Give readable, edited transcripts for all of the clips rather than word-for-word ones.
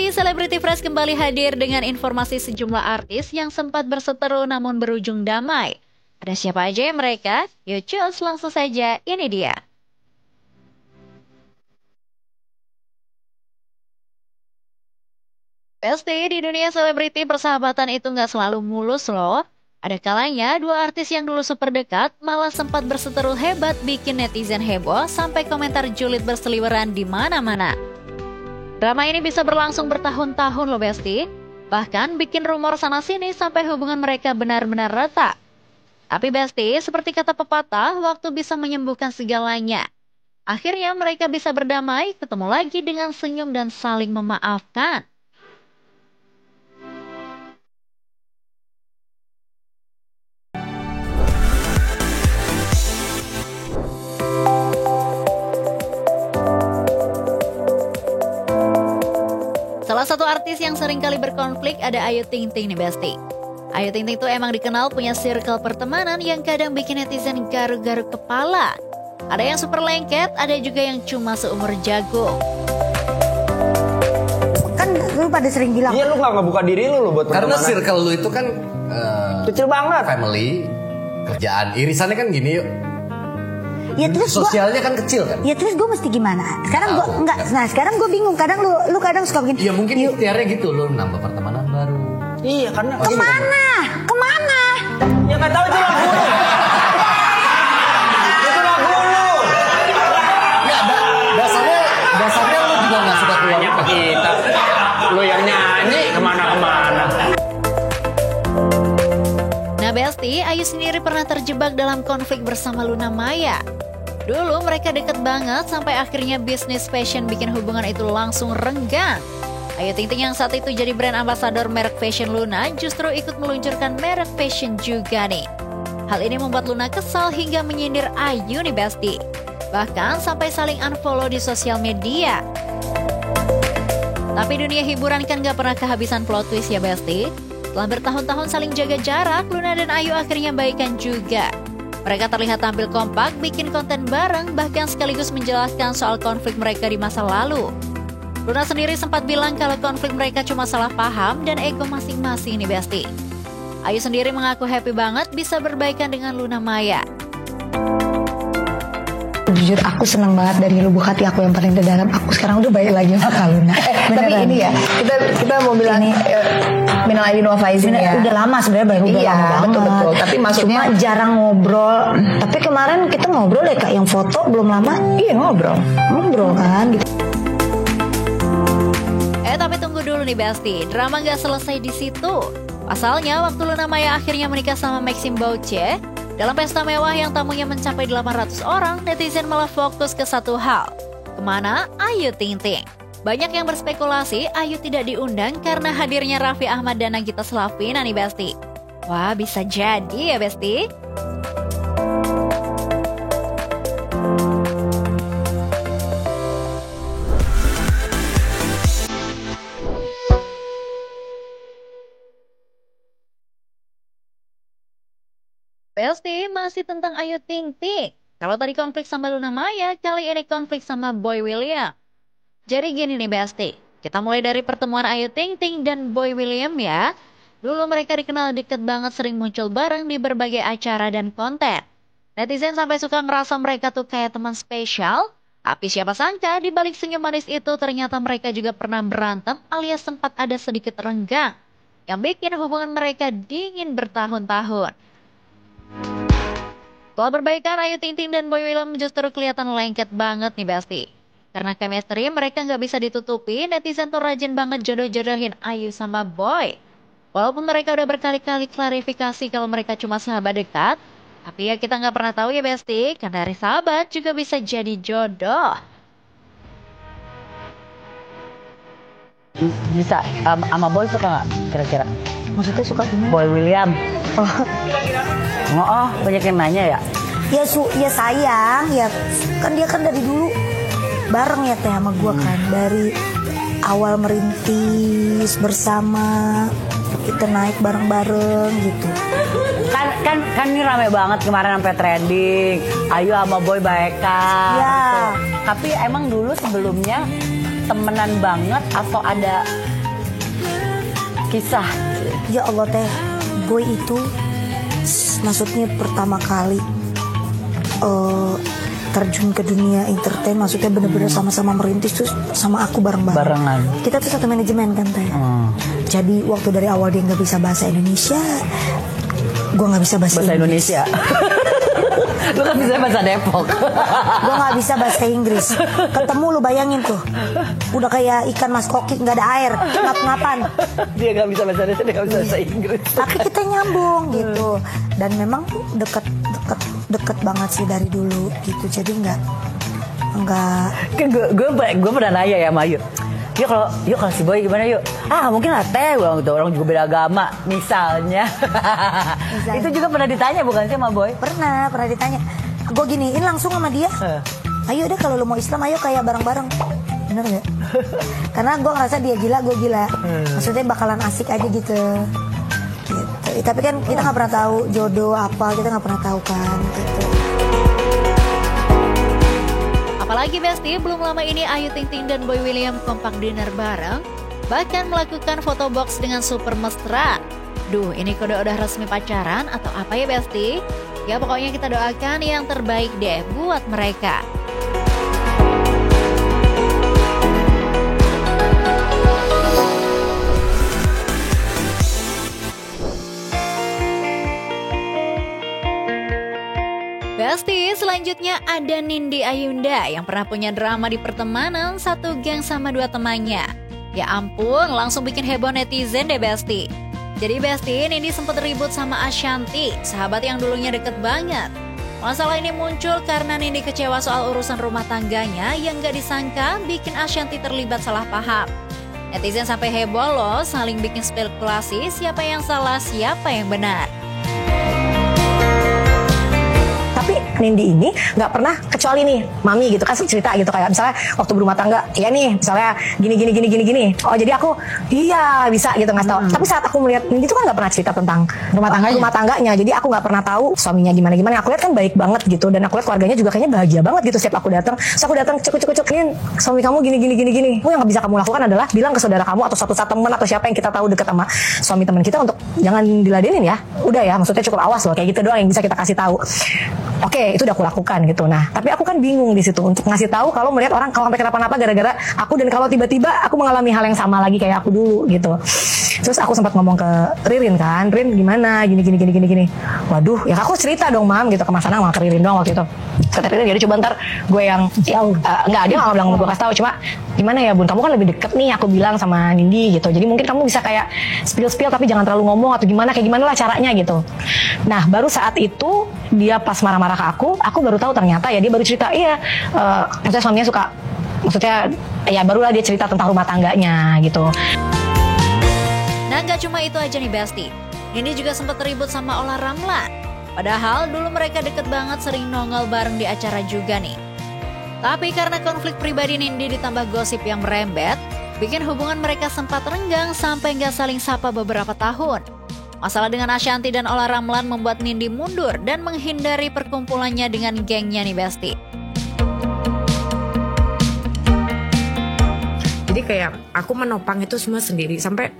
Besti, Selebriti Fresh kembali hadir dengan informasi sejumlah artis yang sempat berseteru namun berujung damai. Ada siapa aja ya mereka? Yuk cus langsung saja, ini dia. Besti, di dunia selebriti persahabatan itu nggak selalu mulus loh. Ada kalanya dua artis yang dulu super dekat malah sempat berseteru hebat bikin netizen heboh sampai komentar julid berseliweran di mana-mana. Drama ini bisa berlangsung bertahun-tahun loh Besti. Bahkan bikin rumor sana-sini sampai hubungan mereka benar-benar retak. Tapi Besti, seperti kata pepatah, waktu bisa menyembuhkan segalanya. Akhirnya mereka bisa berdamai, ketemu lagi dengan senyum dan saling memaafkan. Salah satu artis yang sering kali berkonflik ada Ayu Ting Ting nih Besti. Ayu Ting Ting tuh emang dikenal punya circle pertemanan yang kadang bikin netizen garuk-garuk kepala. Ada yang super lengket, ada juga yang cuma seumur jagung. Kan lu pada sering bilang. Iya, lu gak ngebuka diri lu buat karena pertemanan. circle lu itu kan kecil banget. family, kerjaan, irisannya kan gini yuk. Ya terus Sosialnya kan kecil kan. Ya terus gue mesti gimana? Sekarang gue enggak. Nah sekarang gue bingung. Kadang lu kadang suka begini. Ya mungkin ikhtiarnya gitu, lu nambah pertemanan baru. Iya, karena Kemana? Kemana? ya gak tahu itu lagu lu. Itu lagu lu. Ya dasarnya lu juga gak suka keluar Nanya rumah. kita. Lu yang nyanyi kemana-kemana. Nah Besti, Ayu sendiri pernah terjebak dalam konflik bersama Luna Maya. Dulu mereka deket banget sampai akhirnya bisnis fashion bikin hubungan itu langsung renggang. Ayu Ting Ting yang saat itu jadi brand ambassador merek fashion Luna justru ikut meluncurkan merek fashion juga nih. Hal ini membuat Luna kesal hingga menyindir Ayu nih Besti. Bahkan sampai saling unfollow di sosial media. Tapi dunia hiburan kan gak pernah kehabisan plot twist ya Besti. Setelah bertahun-tahun saling jaga jarak, Luna dan Ayu akhirnya baikan juga. Mereka terlihat tampil kompak, bikin konten bareng, bahkan sekaligus menjelaskan soal konflik mereka di masa lalu. Luna sendiri sempat bilang kalau konflik mereka cuma salah paham dan ego masing-masing nih Besti. Ayu sendiri mengaku happy banget bisa berbaikan dengan Luna Maya. Jujur aku senang banget dari lubuk hati aku yang paling terdalam. Aku sekarang udah baik lagi sama Kak Luna. Tapi ini ya, kita mau bilang ini minal aidin wal faizin ya. Udah lama sebenarnya baru Iya, lama banget. betul. Tapi maksudnya cuma jarang ngobrol. Tapi kemarin kita ngobrol ya Kak, yang foto belum lama. iya ngobrol. Ngobrol kan gitu. Tapi tunggu dulu nih Besti, drama gak selesai di situ. Pasalnya waktu Luna Maya akhirnya menikah sama Maxim Bauche, dalam pesta mewah yang tamunya mencapai 800 orang, netizen malah fokus ke satu hal. Kemana Ayu Ting Ting? Banyak yang berspekulasi Ayu tidak diundang karena hadirnya Raffi Ahmad dan Nagita Slavina nih Besti. Wah, bisa jadi ya Besti. Besti, masih tentang Ayu Ting Ting. Kalau tadi konflik sama Luna Maya, kali ini konflik sama Boy William. Jadi gini nih Besti, kita mulai dari pertemuan Ayu Ting Ting dan Boy William ya. Dulu mereka dikenal deket banget, sering muncul bareng di berbagai acara dan konten. Netizen sampai suka ngerasa mereka tuh kayak teman spesial. Tapi siapa sangka di balik senyum manis itu ternyata mereka juga pernah berantem alias sempat ada sedikit renggang. Yang bikin hubungan mereka dingin bertahun-tahun. Setelah berbaikan, Ayu Ting Ting dan Boy William justru kelihatan lengket banget nih Besti. Karena chemistry mereka nggak bisa ditutupi, netizen tuh rajin banget jodoh-jodohin Ayu sama Boy. Walaupun mereka udah berkali-kali klarifikasi kalau mereka cuma sahabat dekat, tapi ya kita nggak pernah tahu ya Besti, karena dari sahabat juga bisa jadi jodoh. Bisa sama Boy suka nggak kira-kira? Maksudnya suka gimana? Boy William. Oh, banyak yang nanya ya. Ya sayang, ya kan dia kan dari dulu bareng ya teh sama gue kan, dari awal merintis bersama, kita naik bareng-bareng gitu. Kan ini rame banget kemarin sampai trending. Ayu sama Boy baikan. Ya. Gitu. Tapi emang dulu sebelumnya temenan banget atau ada kisah. Ya Allah teh, Boy itu maksudnya pertama kali terjun ke dunia entertain, maksudnya bener-bener sama-sama merintis tuh sama aku bareng-bareng. Barengan. Kita tuh satu manajemen kan teh. Jadi waktu dari awal dia nggak bisa bahasa Indonesia, gue nggak bisa bahasa Inggris. Indonesia. Lu kan bisa bahasa Depok. Gue nggak bisa bahasa Inggris. Ketemu lu bayangin tuh, udah kayak ikan mas koki nggak ada air, ngap-ngapan. Dia nggak bisa bahasa Indonesia, dia nggak bisa bahasa Inggris. Tapi kita nyambung gitu, dan memang deket banget sih dari dulu gitu. Jadi nggak Kan gue pernah nanya ya sama Ayu. Yuk kalau si Boy gimana yuk? Mungkin lah teh, orang juga beda agama misalnya. Itu juga pernah ditanya bukan sih sama Boy? pernah ditanya. Gue giniin langsung sama dia. Ayo deh kalau lu mau Islam ayo kayak bareng-bareng. Bener gak? Karena gue ngerasa dia gila, gue gila. Maksudnya bakalan asik aja gitu. Tapi kan kita nggak pernah tahu jodoh apa, kita nggak pernah tahu kan gitu. Apalagi Besti, belum lama ini Ayu Ting Ting dan Boy William kompak dinner bareng, bahkan melakukan foto box dengan super mesra. Duh, ini kode udah resmi pacaran atau apa ya Besti? Ya pokoknya kita doakan yang terbaik deh buat mereka. Besti, selanjutnya ada Nindi Ayunda yang pernah punya drama di pertemanan satu geng sama dua temannya. Ya ampun, langsung bikin heboh netizen deh Besti. Jadi Besti, Nindi sempat ribut sama Ashanti, sahabat yang dulunya deket banget. Masalah ini muncul karena Nindi kecewa soal urusan rumah tangganya yang gak disangka bikin Ashanti terlibat salah paham. Netizen sampai heboh loh, saling bikin spekulasi siapa yang salah, siapa yang benar. Tapi Nindi ini nggak pernah, kecuali nih mami gitu kan cerita gitu, kayak misalnya waktu berumah tangga ya nih misalnya gini, oh jadi aku iya bisa gitu nggak tahu. Tapi saat aku melihat Nindi itu kan nggak pernah cerita tentang rumah tangganya, jadi aku nggak pernah tahu suaminya gimana. Aku lihat kan baik banget gitu, dan aku lihat keluarganya juga kayaknya bahagia banget gitu. Setiap aku datang, cuk ini suami kamu gini. Yang nggak bisa kamu lakukan adalah bilang ke saudara kamu atau satu teman atau siapa yang kita tahu dekat sama suami teman kita untuk jangan diladenin ya. Udah ya, maksudnya cukup awas loh, kayak gitu doang yang bisa kita kasih tahu. Oke, itu udah aku lakukan gitu. Nah, tapi aku kan bingung di situ untuk ngasih tahu kalau melihat orang kalau sampai kenapa-napa gara-gara aku, dan kalau tiba-tiba aku mengalami hal yang sama lagi kayak aku dulu gitu. Terus aku sempat ngomong ke Ririn kan, Rin gimana gini. Waduh, ya aku cerita dong mam gitu ke Mas Anang, ke Ririn doang waktu itu. Kata Ririn, jadi coba ntar gue yang enggak, dia nggak bilang gue kasih tahu, cuma gimana ya Bun, kamu kan lebih deket nih, aku bilang sama Nindi gitu. Jadi mungkin kamu bisa kayak spill tapi jangan terlalu ngomong atau gimana, kayak gimana lah caranya gitu. Nah, baru saat itu dia pas marah-marah ke aku baru tahu ternyata ya dia baru cerita maksudnya suaminya suka, maksudnya ya barulah dia cerita tentang rumah tangganya gitu. Nah gak cuma itu aja nih Besti, Nindi juga sempat ribut sama Olla Ramlan. Padahal dulu mereka deket banget, sering nongol bareng di acara juga nih. Tapi karena konflik pribadi Nindi ditambah gosip yang merembet, bikin hubungan mereka sempat renggang sampai gak saling sapa beberapa tahun. Masalah dengan Ashanti dan Olla Ramlan membuat Nindi mundur dan menghindari perkumpulannya dengan gengnya nih Besti. Jadi kayak aku menopang itu semua sendiri sampai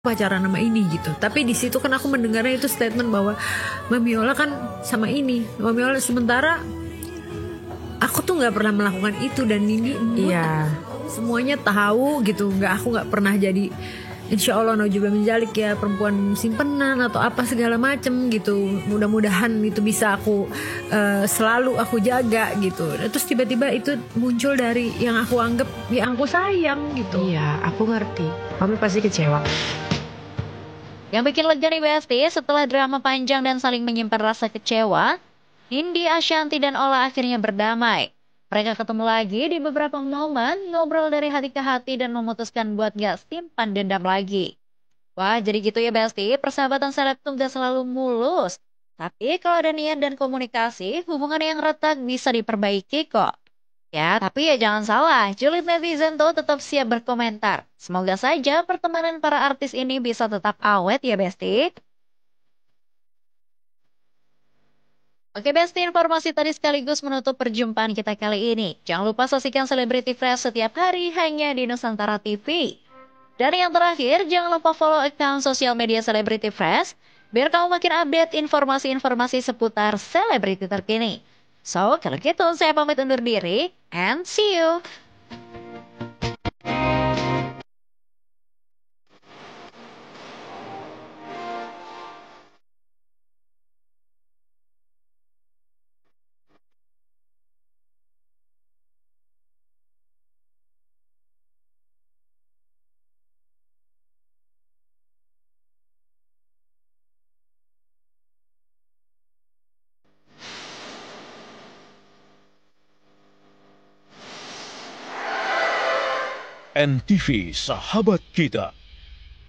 pacaran sama ini gitu. Tapi di situ kan aku mendengarnya itu statement bahwa Mami Ola kan sama ini, Mami Ola, sementara aku tuh nggak pernah melakukan itu, dan ini semuanya tahu gitu. Aku nggak pernah jadi insya Allah naujubillah min dzalik ya, perempuan simpenan atau apa segala macem gitu. Mudah-mudahan itu bisa aku selalu aku jaga gitu. Terus tiba-tiba itu muncul dari yang aku anggap yang aku sayang gitu. Iya, aku ngerti. Kamu pasti kecewa. Yang bikin lega nih Besti, setelah drama panjang dan saling menyimpan rasa kecewa, Nindi, Ashanti, dan Ola akhirnya berdamai. Mereka ketemu lagi di beberapa momen, ngobrol dari hati ke hati dan memutuskan buat gak simpan dendam lagi. Wah, jadi gitu ya Besti, persahabatan seleb tuh gak selalu mulus. Tapi kalau ada niat dan komunikasi, hubungan yang retak bisa diperbaiki kok. Ya, tapi ya jangan salah, julid netizen tuh tetap siap berkomentar. Semoga saja pertemanan para artis ini bisa tetap awet ya Besti. Oke Besti, informasi tadi sekaligus menutup perjumpaan kita kali ini. Jangan lupa saksikan Celebrity Fresh setiap hari hanya di Nusantara TV. Dan yang terakhir, jangan lupa follow account sosial media Celebrity Fresh, biar kamu makin update informasi-informasi seputar selebriti terkini. So, kalau gitu saya pamit undur diri, and see you! NTV Sahabat Kita.